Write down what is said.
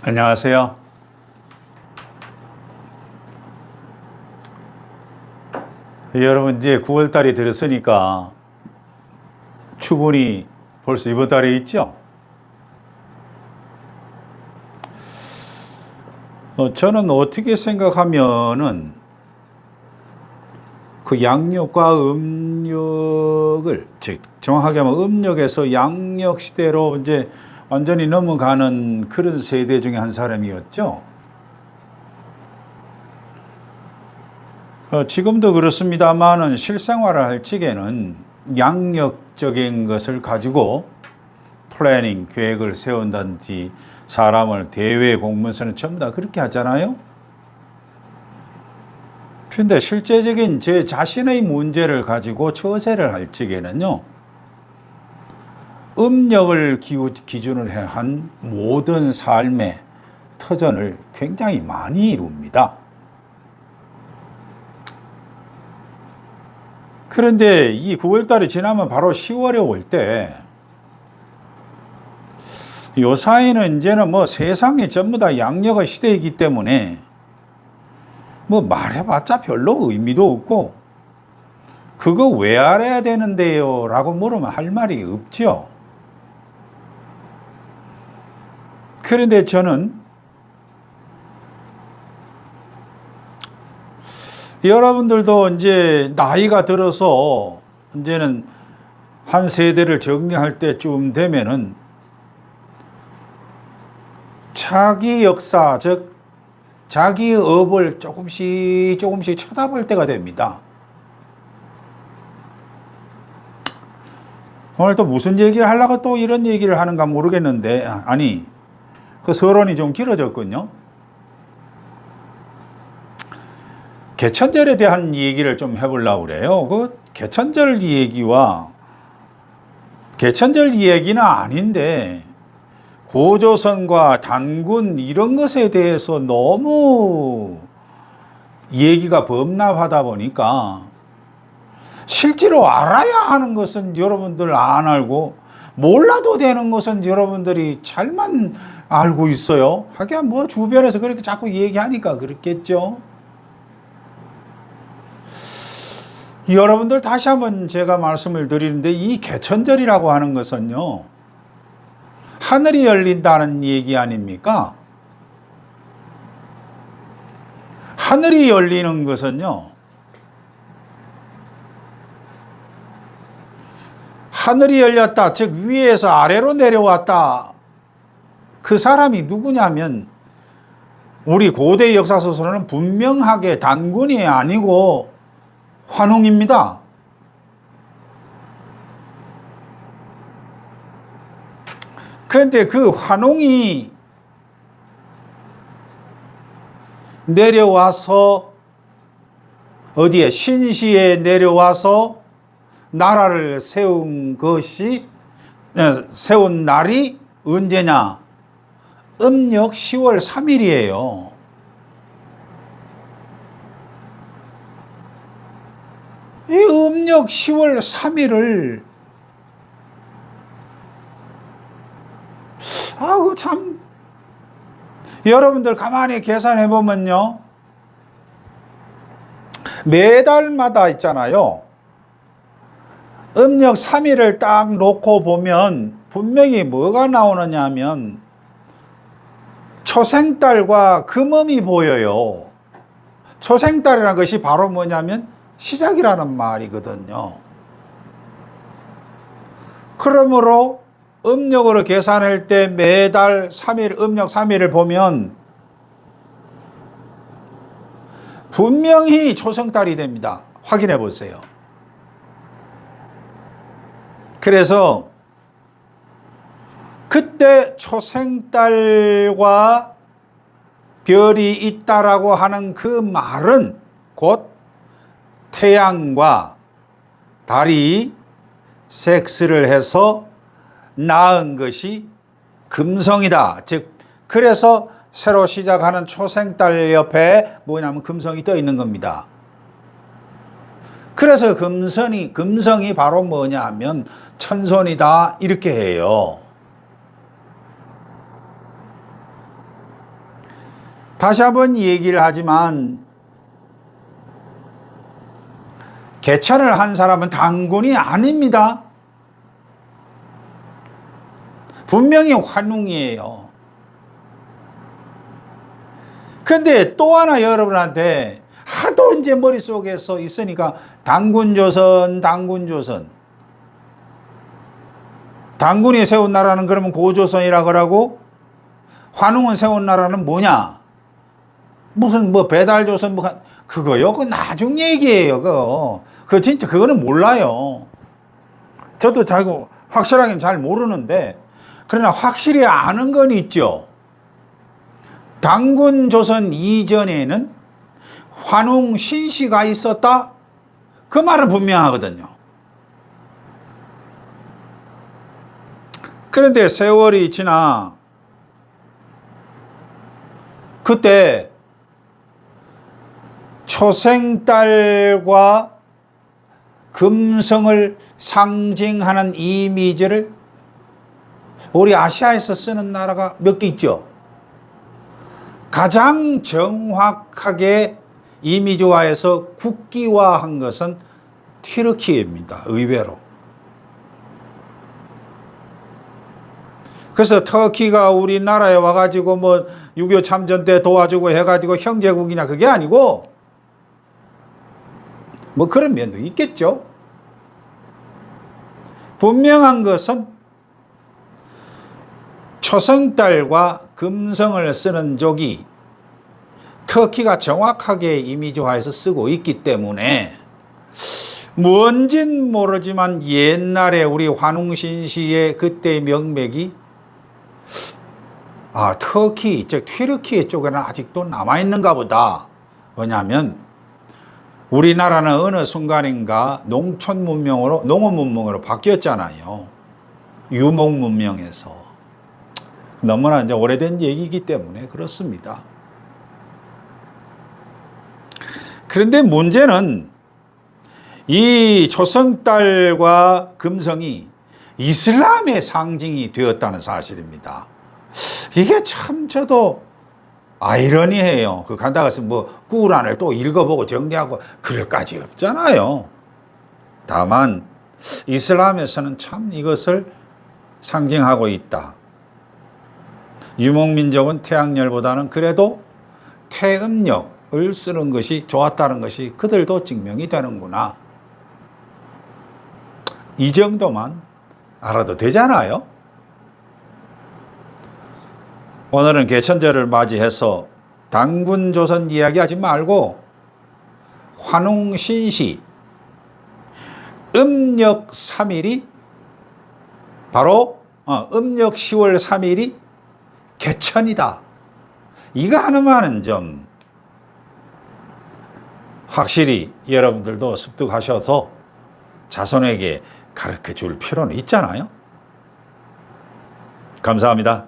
안녕하세요. 여러분, 이제 9월 달이 들었으니까 추분이 벌써 이번 달에 있죠? 저는 어떻게 생각하면은 그 양력과 음력을, 즉, 정확하게 하면 음력에서 양력 시대로 이제 완전히 넘어가는 그런 세대 중에 한 사람이었죠. 지금도 그렇습니다만은 실생활을 할 적에는 양력적인 것을 가지고 플래닝, 계획을 세운다든지 사람을 대외 공문서는 전부 다 그렇게 하잖아요. 근데 실제적인 제 자신의 문제를 가지고 처세를 할 적에는요, 음력을 기준으로 한 모든 삶의 터전을 굉장히 많이 이룹니다. 그런데 이 9월달이 지나면 바로 10월에 올 때, 요 사이는 이제는 뭐 세상이 전부 다 양력의 시대이기 때문에 뭐 말해봤자 별로 의미도 없고, 그거 왜 알아야 되는데요? 라고 물으면 할 말이 없죠. 그런데 저는 여러분들도 이제 나이가 들어서 이제는 한 세대를 정리할 때쯤 되면은 자기 역사, 즉 자기 업을 조금씩 쳐다볼 때가 됩니다. 오늘 또 무슨 얘기를 하려고 또 이런 얘기를 하는가 모르겠는데, 아니, 그 서론이 좀 길어졌군요. 개천절에 대한 얘기를 좀 해보려고 그래요. 그 개천절 얘기와 개천절 얘기는 아닌데, 고조선과 단군 이런 것에 대해서 너무 얘기가 범람하다 보니까 실제로 알아야 하는 것은 여러분들 안 알고, 몰라도 되는 것은 여러분들이 잘만 알고 있어요. 하긴 뭐 주변에서 그렇게 자꾸 얘기하니까 그렇겠죠. 여러분들 다시 한번 제가 말씀을 드리는데, 이 개천절이라고 하는 것은요, 하늘이 열린다는 얘기 아닙니까? 하늘이 열리는 것은요, 하늘이 열렸다, 즉 위에서 아래로 내려왔다. 그 사람이 누구냐면 우리 고대 역사서에서는 분명하게 단군이 아니고 환웅입니다. 그런데 그 환웅이 내려와서 어디에 신시에 내려와서 나라를 세운 날이 언제냐? 음력 10월 3일이에요. 이 음력 10월 3일을 그 참, 여러분들 가만히 계산해 보면요, 매달마다 있잖아요. 음력 3일을 딱 놓고 보면 분명히 뭐가 나오느냐 하면 초생달과 금음이 보여요. 초생달이라는 것이 바로 뭐냐면 시작이라는 말이거든요. 그러므로 음력으로 계산할 때 매달 3일, 음력 3일을 보면 분명히 초생달이 됩니다. 확인해 보세요. 그래서 그때 초생달과 별이 있다라고 하는 그 말은 곧 태양과 달이 섹스를 해서 낳은 것이 금성이다. 즉, 그래서 새로 시작하는 초생달 옆에 뭐냐면 금성이 떠 있는 겁니다. 그래서 금성이 바로 뭐냐 하면 천손이다, 이렇게 해요. 다시 한번 얘기를 하지만 개천을 한 사람은 단군이 아닙니다. 분명히 환웅이에요. 근데 또 하나 여러분한테 하도 이제 머릿속에서 있으니까 단군조선. 단군이 세운 나라는 그러면 고조선이라 그러고 환웅은 세운 나라는 뭐냐? 무슨 뭐 배달조선 뭐 그거요? 그거 나중 얘기예요. 그거 진짜 그거는 몰라요. 저도 확실하게는 잘 모르는데 그러나 확실히 아는 건 있죠. 단군조선 이전에는 환웅 신시가 있었다? 그 말은 분명하거든요. 그런데 세월이 지나 그때 초생달과 금성을 상징하는 이미지를 우리 아시아에서 쓰는 나라가 몇 개 있죠. 가장 정확하게 이미지화해서 국기화한 것은 튀르키예입니다. 의외로. 그래서 터키가 우리나라에 와가지고 뭐 6.25 참전 때 도와주고 해가지고 형제국이냐 그게 아니고 뭐 그런 면도 있겠죠. 분명한 것은 초생달과 금성을 쓰는 쪽이 터키가 정확하게 이미지화해서 쓰고 있기 때문에 뭔진 모르지만 옛날에 우리 환웅신시의 그때의 명맥이 터키, 즉 튀르키예 쪽에는 아직도 남아있는가 보다. 왜냐하면 우리나라는 어느 순간인가 농촌 문명으로, 농업 문명으로 바뀌었잖아요. 유목 문명에서. 너무나 이제 오래된 얘기이기 때문에 그렇습니다. 그런데 문제는 이 초생달과 금성이 이슬람의 상징이 되었다는 사실입니다. 이게 참 저도 아이러니해요. 간다고 해서 뭐 꾸란을 또 읽어보고 정리하고 그럴 까지 없잖아요. 다만 이슬람에서는 참 이것을 상징하고 있다. 유목민족은 태양열보다는 그래도 태음력을 쓰는 것이 좋았다는 것이 그들도 증명이 되는구나. 이 정도만 알아도 되잖아요. 오늘은 개천절을 맞이해서 단군조선 이야기하지 말고 환웅신시 음력 3일이 바로 음력 10월 3일이 개천이다. 이거 하나만은 좀 확실히 여러분들도 습득하셔서 자손에게 가르쳐 줄 필요는 있잖아요. 감사합니다.